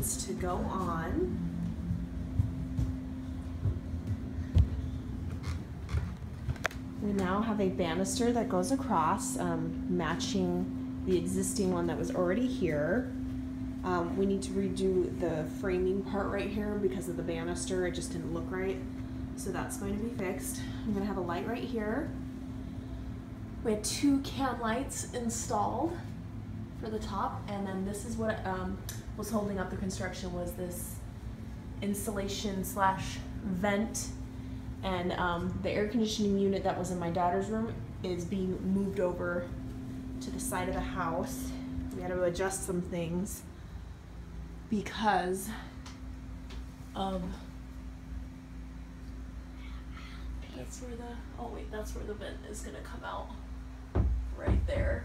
needs to go on. We now have a banister that goes across, matching the existing one that was already here. We need to redo the framing part right here because of the banister. It just didn't look right. So that's going to be fixed. I'm gonna have a light right here. We had 2 can lights installed for the top, and then this is what was holding up the construction, was this insulation slash vent, and the air conditioning unit that was in my daughter's room is being moved over to the side of the house. We had to adjust some things because of that's where the, oh wait, that's where the vent is gonna come out, right there.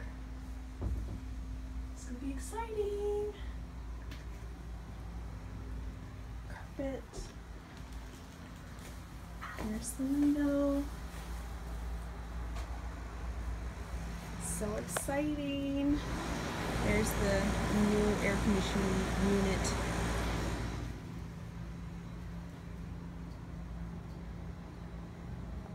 It's gonna be exciting. Carpet. There's the window. So exciting. There's the new air conditioning unit